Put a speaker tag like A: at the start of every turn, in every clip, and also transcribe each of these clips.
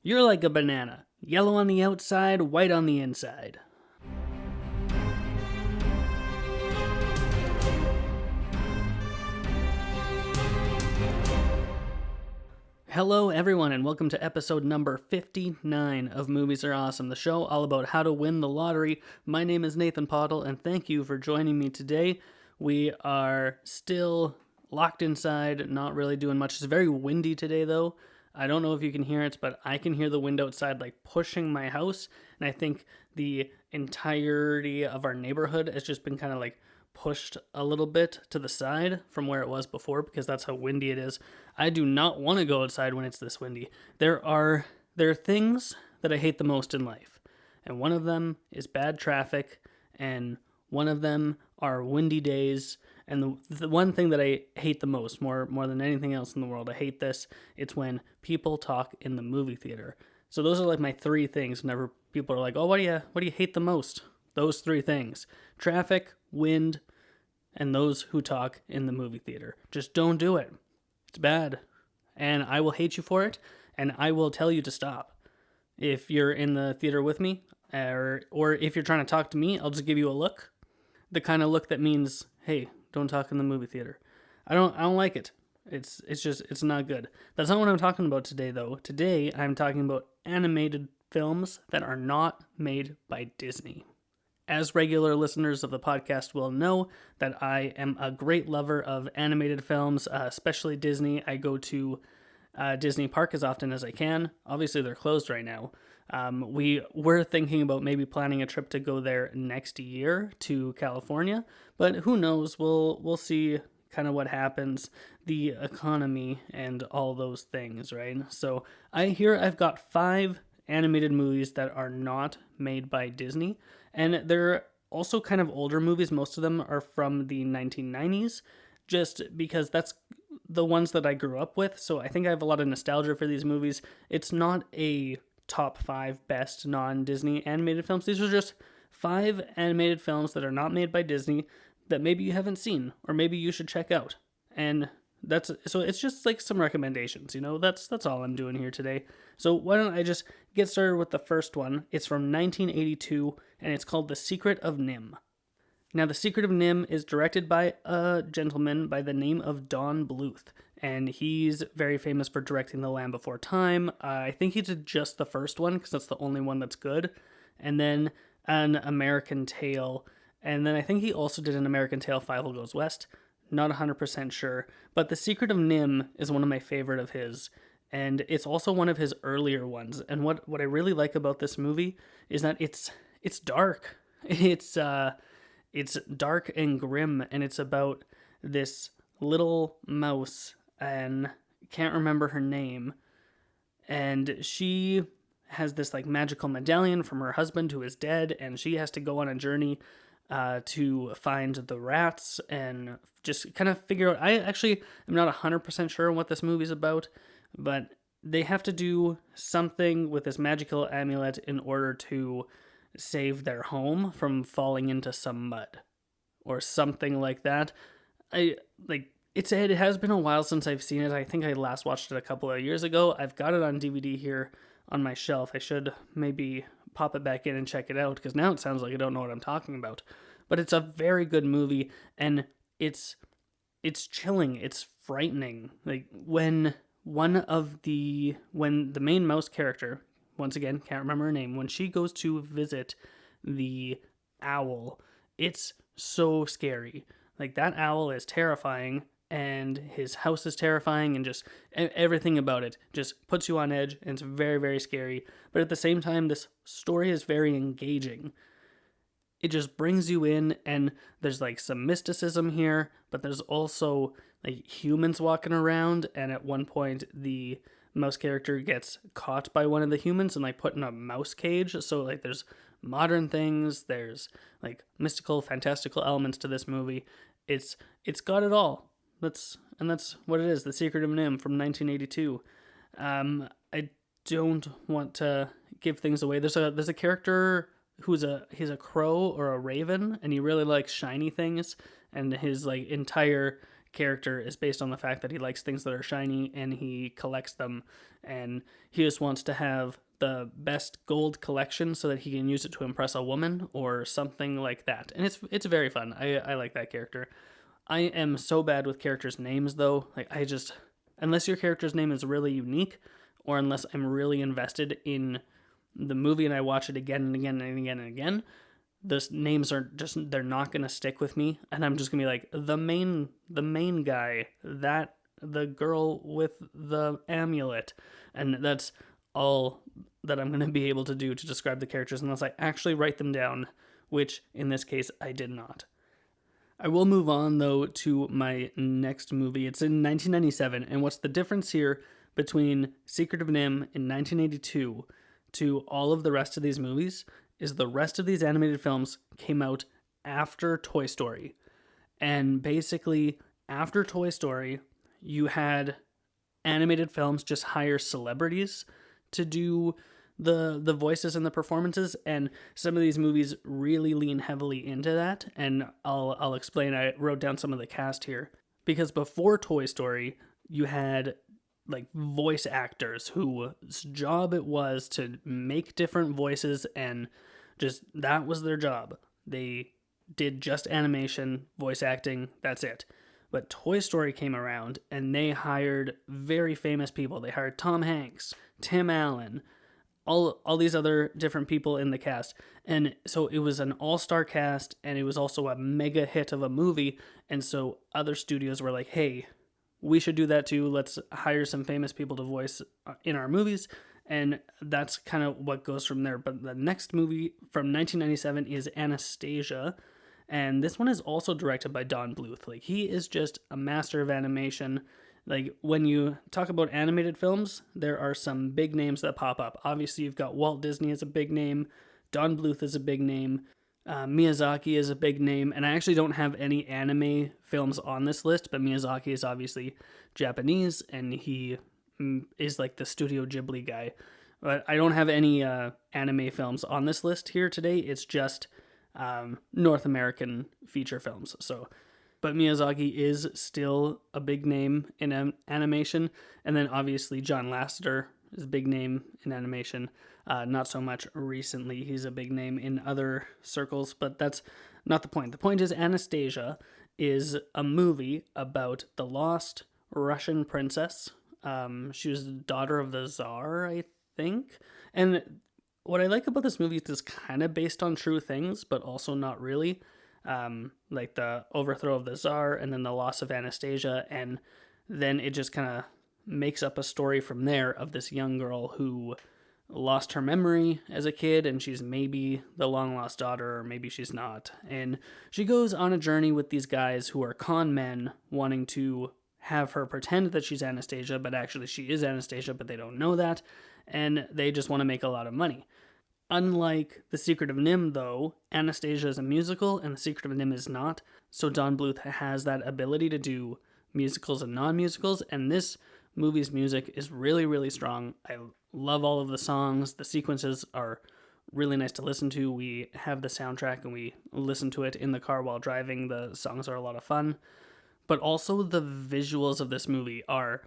A: You're like a banana, yellow on the outside, white on the inside. Hello, everyone, and welcome to episode number 59 of Movies Are Awesome, the show all about how to win the lottery. My name is Nathan Pottle, and thank you for joining me today. We are still locked inside, not really doing much. It's very windy today, though. I don't know if you can hear it, but I can hear the wind outside like pushing my house, and I think the entirety of our neighborhood has just been kind of like pushed a little bit to the side from where it was before because that's how windy it is. I do not want to go outside when it's this windy. There are things that I hate the most in life, and one of them is bad traffic, and one of them are windy days. And the one thing that I hate the most, more than anything else in the world, I hate this. It's when people talk in the movie theater. So those are like my three things. Whenever people are like, "Oh, what do you hate the most?" Those three things: traffic, wind, and those who talk in the movie theater. Just don't do it. It's bad, and I will hate you for it, and I will tell you to stop. If you're in the theater with me, or if you're trying to talk to me, I'll just give you a look, the kind of look that means, "Hey, don't talk in the movie theater." I don't like it. It's not good. That's not what I'm talking about today, though. Today I'm talking about animated films that are not made by Disney. As regular listeners of the podcast will know, that I am a great lover of animated films, especially Disney. I go to Disney Park as often as I can. Obviously, they're closed right now. We were thinking about maybe planning a trip to go there next year to California, but who knows? We'll see kind of what happens, the economy and all those things, right? So I've got 5 animated movies that are not made by Disney, and they're also kind of older movies. Most of them are from the 1990s, just because that's the ones that I grew up with. So I think I have a lot of nostalgia for these movies. It's not a top 5 best non-Disney animated films. These are just 5 animated films that are not made by Disney that maybe you haven't seen, or maybe you should check out. And so it's just like some recommendations, that's all I'm doing here today. So why don't I just get started with the first one. It's from 1982, and it's called The Secret of NIMH. Now, The Secret of NIMH is directed by a gentleman by the name of Don Bluth, and he's very famous for directing The Land Before Time. I think he did just the first one, because that's the only one that's good, and then An American Tail, and then I think he also did An American Tail, Fievel Goes West. Not 100% sure, but The Secret of NIMH is one of my favorite of his, and it's also one of his earlier ones. And what I really like about this movie is that it's dark. It's dark and grim, and it's about this little mouse, and can't remember her name, and she has this like magical medallion from her husband who is dead, and she has to go on a journey to find the rats and just kind of figure out. I actually am not 100% sure what this movie's about, but they have to do something with this magical amulet in order to save their home from falling into some mud or something like that. It has been a while since I've seen it. I think I last watched it a couple of years ago. I've got it on DVD here on my shelf. I should maybe pop it back in and check it out, because now it sounds like I don't know what I'm talking about. But it's a very good movie, and it's chilling, it's frightening. Like when the main mouse character, once again, can't remember her name, when she goes to visit the owl, it's so scary. Like, that owl is terrifying, and his house is terrifying, and just everything about it just puts you on edge, and it's very, very scary. But at the same time, this story is very engaging. It just brings you in, and there's like some mysticism here, but there's also like humans walking around, and at one point the mouse character gets caught by one of the humans and like put in a mouse cage. So like there's modern things, there's like mystical, fantastical elements to this movie. It's got it all. That's what it is. The Secret of NIMH from 1982. I don't want to give things away. There's a character he's a crow or a raven, and he really likes shiny things, and his like entire character is based on the fact that he likes things that are shiny and he collects them, and he just wants to have the best gold collection so that he can use it to impress a woman or something like that. And it's very fun. I like that character. I am so bad with characters' names though. Like I just, unless your character's name is really unique, or unless I'm really invested in the movie and I watch it again and again and again and again, the names are just, they're not going to stick with me, and I'm just going to be like, the main guy, that the girl with the amulet, and that's all that I'm going to be able to do to describe the characters unless I actually write them down, which in this case I did not. I will move on though to my next movie. It's in 1997, and what's the difference here between Secret of NIMH in 1982 to all of the rest of these movies is the rest of these animated films came out after Toy Story. And basically, after Toy Story, you had animated films just hire celebrities to do the voices and the performances, and some of these movies really lean heavily into that, and I'll explain. I wrote down some of the cast here. Because before Toy Story, you had like voice actors whose job it was to make different voices, and just that was their job. They did just animation, voice acting, that's it. But Toy Story came around and they hired very famous people. They hired Tom Hanks, Tim Allen, all these other different people in the cast. And so it was an all-star cast, and it was also a mega hit of a movie. And so other studios were like, hey, we should do that too. Let's hire some famous people to voice in our movies. And that's kind of what goes from there. But the next movie from 1997 is Anastasia. And this one is also directed by Don Bluth. Like, he is just a master of animation. Like, when you talk about animated films, there are some big names that pop up. Obviously, you've got Walt Disney as a big name. Don Bluth is a big name. Miyazaki is a big name. And I actually don't have any anime films on this list, but Miyazaki is obviously Japanese, and he is like the Studio Ghibli guy. But I don't have any anime films on this list here today. It's just North American feature films. But Miyazaki is still a big name in animation. And then obviously John Lasseter is a big name in animation. Not so much recently. He's a big name in other circles, but that's not the point. The point is Anastasia is a movie about the lost Russian princess. She was the daughter of the Tsar, I think. And what I like about this movie is it's kind of based on true things, but also not really. Like the overthrow of the Tsar and then the loss of Anastasia, and then it just kind of makes up a story from there of this young girl who lost her memory as a kid, and she's maybe the long lost daughter, or maybe she's not. And she goes on a journey with these guys who are con men wanting to have her pretend that she's Anastasia, but actually she is Anastasia, but they don't know that, and they just want to make a lot of money. Unlike The Secret of NIMH, though, Anastasia is a musical and The Secret of NIMH is not, so Don Bluth has that ability to do musicals and non-musicals, and this movie's music is really, really strong. I love all of the songs. The sequences are really nice to listen to. We have the soundtrack and we listen to it in the car while driving. The songs are a lot of fun. But also the visuals of this movie are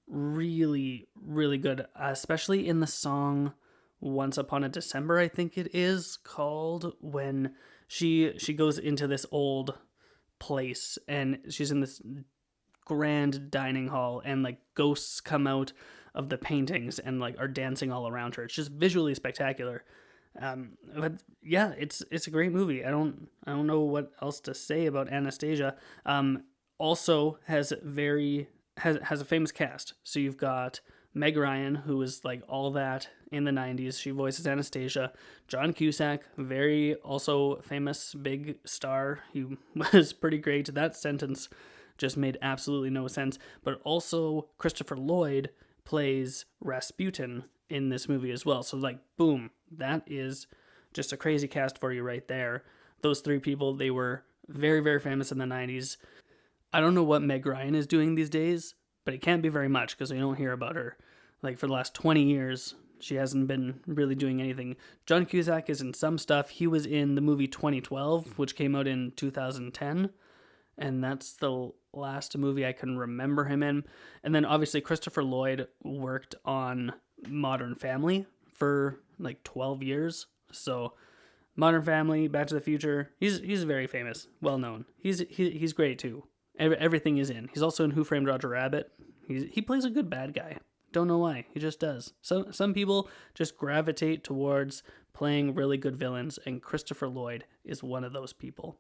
A: really, really good, especially in the song Once Upon a December, I think it is called, when she goes into this old place and she's in this grand dining hall and like ghosts come out of the paintings and like are dancing all around her. It's just visually spectacular. But yeah, it's a great movie. I don't know what else to say about Anastasia. Also has a famous cast. So you've got Meg Ryan, who is like all that in the 90s. She voices Anastasia. John Cusack, very also famous big star. He was pretty great. That sentence just made absolutely no sense. But also Christopher Lloyd plays Rasputin in this movie as well. So like, boom, that is just a crazy cast for you right there. Those three people, they were very, very famous in the 90s. I don't know what Meg Ryan is doing these days, but it can't be very much because we don't hear about her. Like, for the last 20 years, she hasn't been really doing anything. John Cusack is in some stuff. He was in the movie 2012, which came out in 2010, and that's the last movie I can remember him in. And then obviously Christopher Lloyd worked on Modern Family for like 12 years. So Modern Family, Back to the Future, he's very famous, well known. He's great too. Everything is in. He's also in Who Framed Roger Rabbit. He plays a good bad guy. Don't know why. He just does. Some people just gravitate towards playing really good villains, and Christopher Lloyd is one of those people.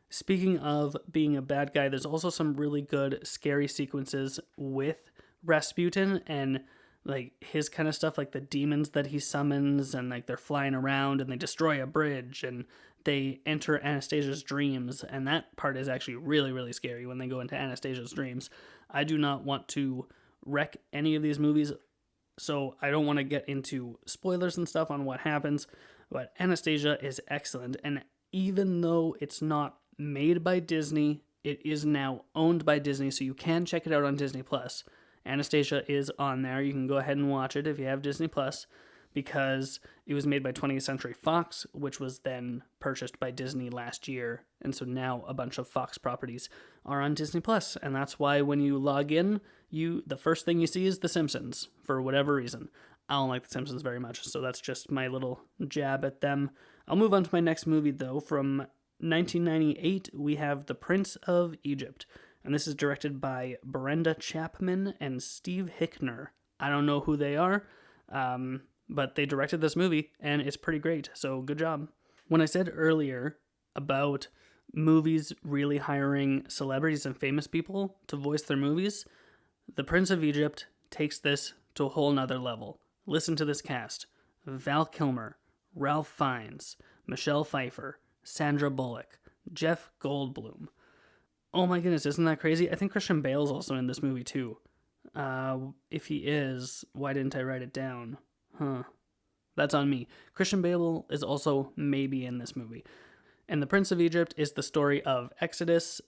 A: Speaking of being a bad guy, there's also some really good scary sequences with Rasputin and like his kind of stuff, like the demons that he summons, and like they're flying around and they destroy a bridge and they enter Anastasia's dreams, and that part is actually really, really scary when they go into Anastasia's dreams. I do not want to wreck any of these movies, so I don't want to get into spoilers and stuff on what happens, but Anastasia is excellent, and even though it's not made by Disney, it is now owned by Disney, so you can check it out on Disney+. Anastasia is on there. You can go ahead and watch it if you have Disney+, because it was made by 20th Century Fox, which was then purchased by Disney last year, and so now a bunch of Fox properties are on Disney+, and that's why when you log in, the first thing you see is The Simpsons, for whatever reason. I don't like The Simpsons very much, so that's just my little jab at them. I'll move on to my next movie, though. From 1998, we have The Prince of Egypt, and this is directed by Brenda Chapman and Steve Hickner. I don't know who they are, but they directed this movie, and it's pretty great, so good job. When I said earlier about movies really hiring celebrities and famous people to voice their movies, The Prince of Egypt takes this to a whole nother level. Listen to this cast: Val Kilmer, Ralph Fiennes, Michelle Pfeiffer, Sandra Bullock, Jeff Goldblum. Oh my goodness, isn't that crazy? I think Christian Bale's also in this movie too. If he is, why didn't I write it down? That's on me. Christian Bale is also maybe in this movie. And The Prince of Egypt is the story of Exodus.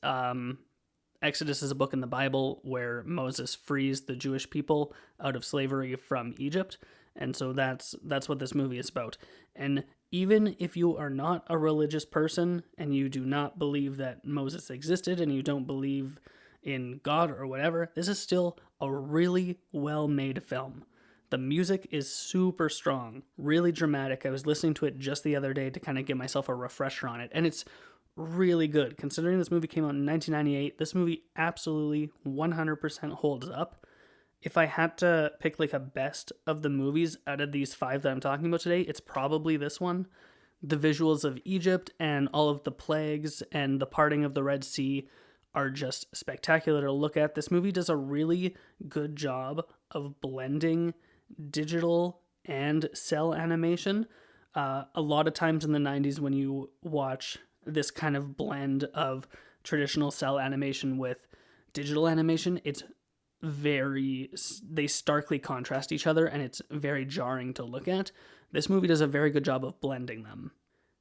A: Exodus is a book in the Bible where Moses frees the Jewish people out of slavery from Egypt. And so that's what this movie is about. And even if you are not a religious person and you do not believe that Moses existed and you don't believe in God or whatever, this is still a really well-made film. The music is super strong, really dramatic. I was listening to it just the other day to kind of give myself a refresher on it, and it's really good. Considering this movie came out in 1998, this movie absolutely 100% holds up. If I had to pick like a best of the movies out of these 5 that I'm talking about today, it's probably this one. The visuals of Egypt and all of the plagues and the parting of the Red Sea are just spectacular to look at. This movie does a really good job of blending digital and cell animation. A lot of times in the 90s when you watch this kind of blend of traditional cell animation with digital animation, they starkly contrast each other, and it's very jarring to look at. This movie does a very good job of blending them.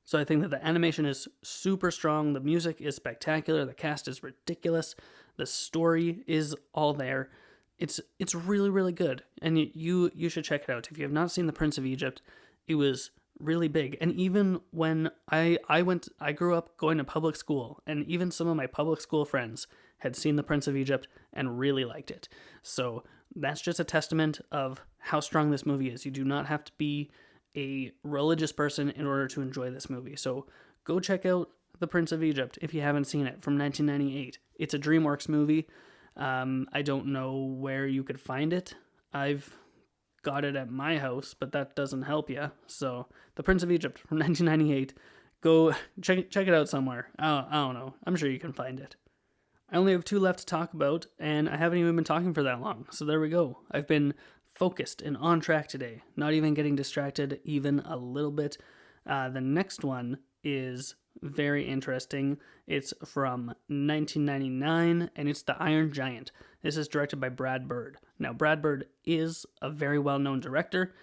A: So I think that the animation is super strong, the music is spectacular, the cast is ridiculous, the story is all there. It's really, really good, and you should check it out. If you have not seen The Prince of Egypt, it was really big. And even when I grew up going to public school, and even some of my public school friends had seen The Prince of Egypt and really liked it. So that's just a testament of how strong this movie is. You do not have to be a religious person in order to enjoy this movie. So go check out The Prince of Egypt if you haven't seen it, from 1998. It's a DreamWorks movie. I don't know where you could find it. I've got it at my house, but that doesn't help you. So The Prince of Egypt from 1998. Go check it out somewhere. I don't know. I'm sure you can find it. I only have 2 left to talk about, and I haven't even been talking for that long. So there we go. I've been focused and on track today, not even getting distracted even a little bit. The next one is very interesting. It's from 1999, and it's The Iron Giant. This is directed by Brad Bird. Now, Brad Bird is a very well-known director.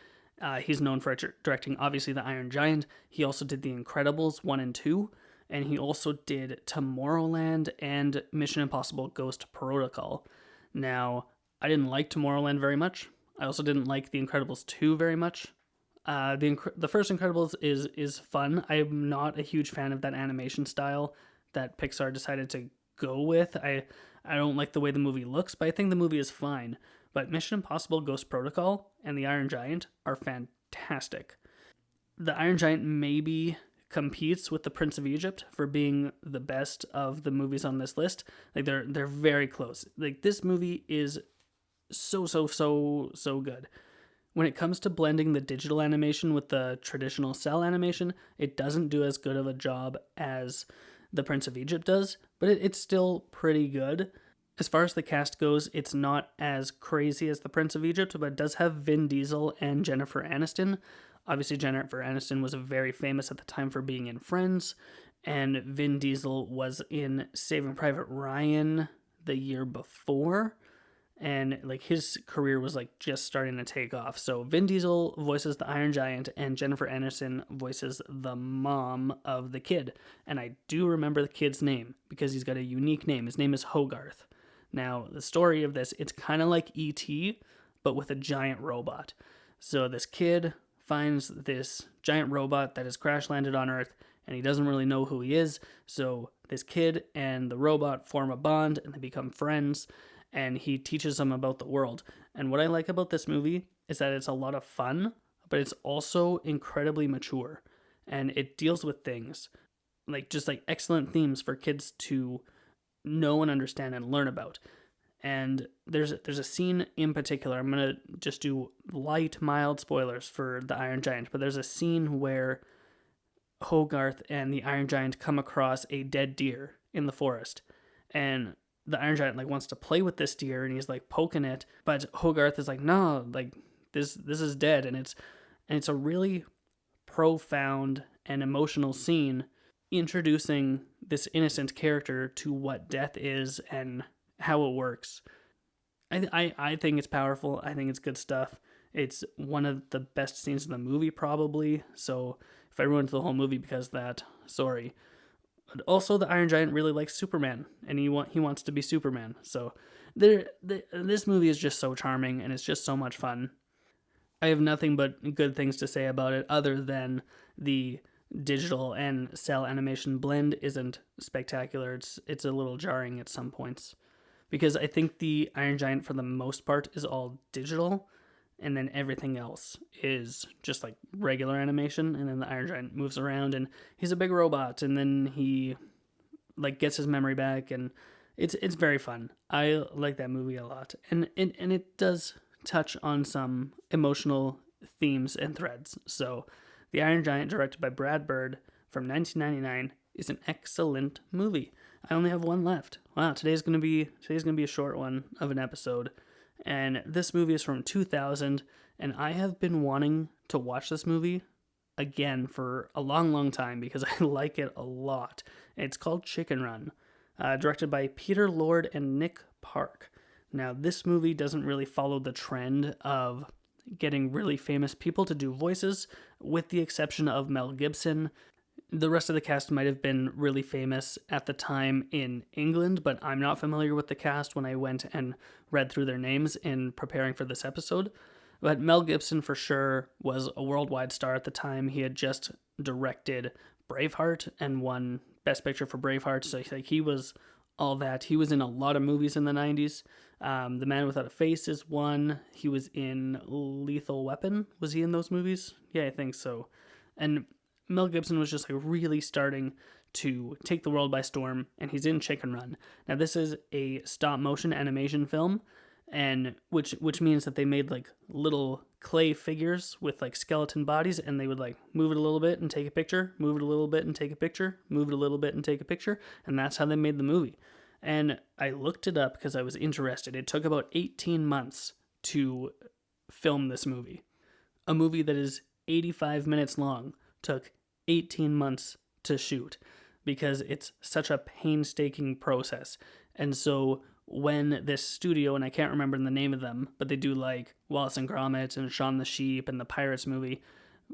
A: He's known for directing, obviously, The Iron Giant. He also did The Incredibles 1 and 2, and he also did Tomorrowland and Mission Impossible Ghost Protocol. Now, I didn't like Tomorrowland very much. I also didn't like The Incredibles 2 very much. The first Incredibles is fun. I'm not a huge fan of that animation style that Pixar decided to go with. I I don't like the way the movie looks, but I think the movie is fine. But Mission Impossible Ghost Protocol and The Iron Giant are fantastic. The Iron Giant maybe competes with The Prince of Egypt for being the best of the movies on this list. Like they're very close. Like this movie is so good. When it comes to blending the digital animation with the traditional cell animation, it doesn't do as good of a job as The Prince of Egypt does, but it's still pretty good. As far as the cast goes, it's not as crazy as The Prince of Egypt, but it does have Vin Diesel and Jennifer Aniston. Obviously, Jennifer Aniston was very famous at the time for being in Friends, and Vin Diesel was in Saving Private Ryan the year before, and like his career was like just starting to take off. So Vin Diesel voices the Iron Giant and Jennifer Aniston voices the mom of the kid. And I do remember the kid's name because he's got a unique name. His name is Hogarth. Now, the story of this, it's kind of like E.T., but with a giant robot. So this kid finds this giant robot that has crash landed on Earth, and he doesn't really know who he is. So this kid and the robot form a bond, and they become friends, and he teaches them about the world. And what I like about this movie is that it's a lot of fun, but it's also incredibly mature, and it deals with things like just like excellent themes for kids to know and understand and learn about. And there's a scene in particular. I'm gonna just do light, mild spoilers for the Iron Giant, but there's a scene where Hogarth and the Iron Giant come across a dead deer in the forest, and the Iron Giant like wants to play with this deer, and he's like poking it, but Hogarth is like, no, like this is dead, and it's a really profound and emotional scene introducing this innocent character to what death is and how it works. I think it's powerful. I think it's good stuff. It's one of the best scenes in the movie, probably. So if I ruined the whole movie because of that, sorry. But also, the Iron Giant really likes Superman, and he wants to be Superman. So this movie is just so charming, and it's just so much fun. I have nothing but good things to say about it, other than the digital and cell animation blend isn't spectacular. It's a little jarring at some points, because I think the Iron Giant, for the most part, is all digital, and then everything else is just like regular animation, and then the Iron Giant moves around, and he's a big robot, and then he like gets his memory back, and it's very fun. I like that movie a lot, and it does touch on some emotional themes and threads. So The Iron Giant, directed by Brad Bird from 1999, is an excellent movie. I only have one left. Wow, today's gonna be a short one of an episode. And this movie is from 2000, and I have been wanting to watch this movie again for a long time because I like it a lot. It's called Chicken Run, directed by Peter Lord and Nick Park. Now, this movie doesn't really follow the trend of getting really famous people to do voices, with the exception of Mel Gibson. The rest of the cast might have been really famous at the time in England, but I'm not familiar with the cast when I went and read through their names in preparing for this episode. But Mel Gibson for sure was a worldwide star at the time. He had just directed Braveheart and won Best Picture for Braveheart, so like he was all that. He was in a lot of movies in the 90s. The Man Without a Face is one. He was in Lethal Weapon. Was he in those movies? Yeah, I think so. And Mel Gibson was just like really starting to take the world by storm, and he's in Chicken Run. Now, this is a stop motion animation film, and which means that they made like little clay figures with like skeleton bodies, and they would like move it a little bit and take a picture, move it a little bit and take a picture, move it a little bit and take a picture, and that's how they made the movie. And I looked it up because I was interested. It took about 18 months to film this movie. A movie that is 85 minutes long took 18 months to shoot because it's such a painstaking process. And so when this studio, and I can't remember the name of them, but they do like Wallace and Gromit and Shaun the Sheep and the Pirates movie,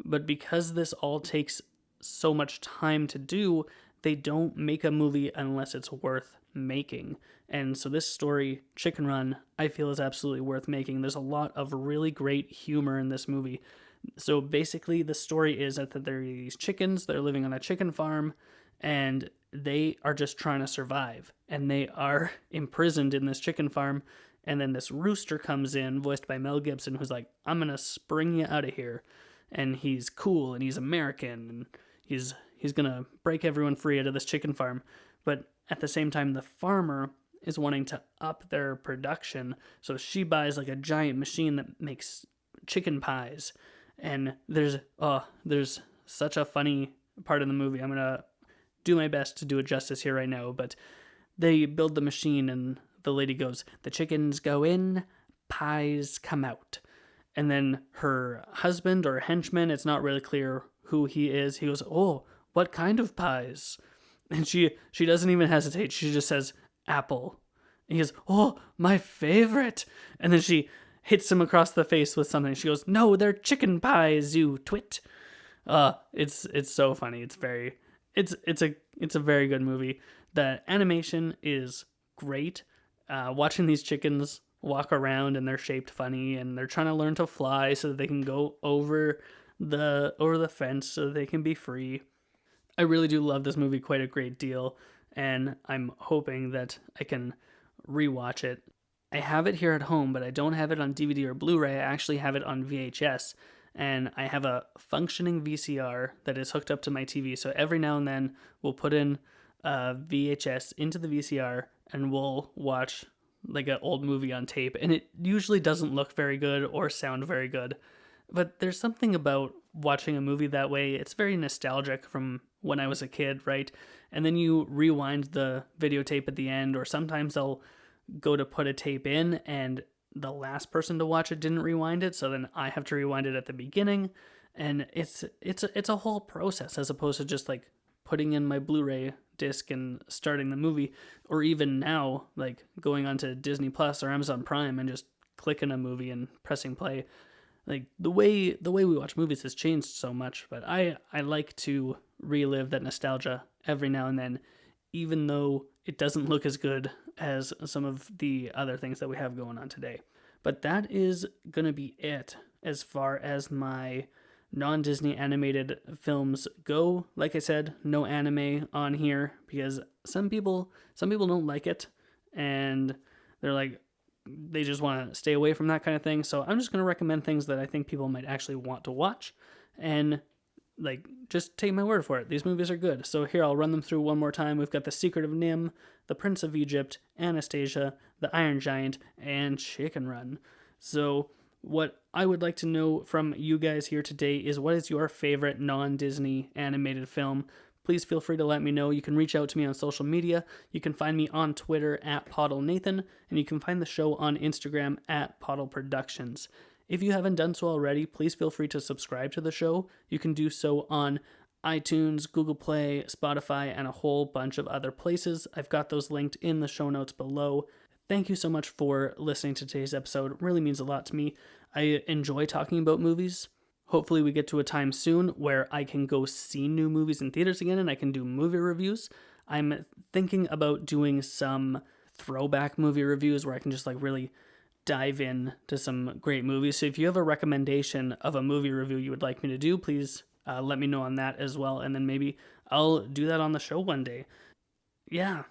A: but because this all takes so much time to do, they don't make a movie unless it's worth making. And so this story, Chicken Run, I feel is absolutely worth making. There's a lot of really great humor in this movie. So basically the story is that there are these chickens, they're living on a chicken farm, and they are just trying to survive, and they are imprisoned in this chicken farm. And then this rooster comes in, voiced by Mel Gibson, who's like, I'm gonna spring you out of here. And he's cool, and he's American, and he's gonna break everyone free out of this chicken farm. But at the same time, the farmer is wanting to up their production, so she buys like a giant machine that makes chicken pies. And there's such a funny part of the movie. I'm gonna do my best to do it justice here right now, but they build the machine, and the lady goes, the chickens go in, pies come out. And then her husband or henchman, it's not really clear who he is, he goes, oh, what kind of pies? And she doesn't even hesitate. She just says, apple. And he goes, oh, my favorite. And then she hits him across the face with something. She goes, no, they're chicken pies, you twit. It's so funny. It's a very good movie. The animation is great. Watching these chickens walk around, and they're shaped funny, and they're trying to learn to fly so that they can go over the fence so that they can be free. I really do love this movie quite a great deal, and I'm hoping that I can rewatch it. I have it here at home, but I don't have it on DVD or Blu-ray. I actually have it on VHS, and I have a functioning VCR that is hooked up to my TV, so every now and then we'll put in a VHS into the VCR, and we'll watch like an old movie on tape, and it usually doesn't look very good or sound very good, but there's something about watching a movie that way. It's very nostalgic from when I was a kid, right? And then you rewind the videotape at the end, or sometimes I'll go to put a tape in and the last person to watch it didn't rewind it, so then I have to rewind it at the beginning, and it's a whole process, as opposed to just like putting in my Blu-ray disc and starting the movie, or even now like going onto Disney Plus or Amazon Prime and just clicking a movie and pressing play. Like the way we watch movies has changed so much, but I like to relive that nostalgia every now and then, even though it doesn't look as good as some of the other things that we have going on today. But that is going to be it as far as my non-Disney animated films go. Like I said, no anime on here because some people don't like it, and they're like, they just want to stay away from that kind of thing. So I'm just going to recommend things that I think people might actually want to watch, and like, just take my word for it. These movies are good. So here, I'll run them through one more time. We've got The Secret of Nim, The Prince of Egypt, Anastasia, The Iron Giant, and Chicken Run. So what I would like to know from you guys here today is, what is your favorite non-Disney animated film? Please feel free to let me know. You can reach out to me on social media. You can find me on Twitter at PottleNathan, and you can find the show on Instagram at Pottle Productions. If you haven't done so already, please feel free to subscribe to the show. You can do so on iTunes, Google Play, Spotify, and a whole bunch of other places. I've got those linked in the show notes below. Thank you so much for listening to today's episode. It really means a lot to me. I enjoy talking about movies. Hopefully we get to a time soon where I can go see new movies in theaters again and I can do movie reviews. I'm thinking about doing some throwback movie reviews where I can just like really dive in to some great movies. So if you have a recommendation of a movie review you would like me to do, please let me know on that as well, and then maybe I'll do that on the show one day. Yeah,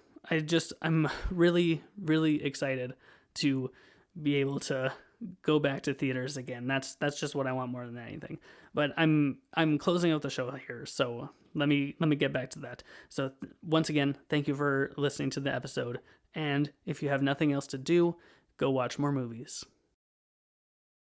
A: I'm really, really excited to be able to go back to theaters again. That's just what I want more than anything. But I'm closing out the show here, so let me get back to that. So once again, thank you for listening to the episode, and if you have nothing else to do, go watch more movies.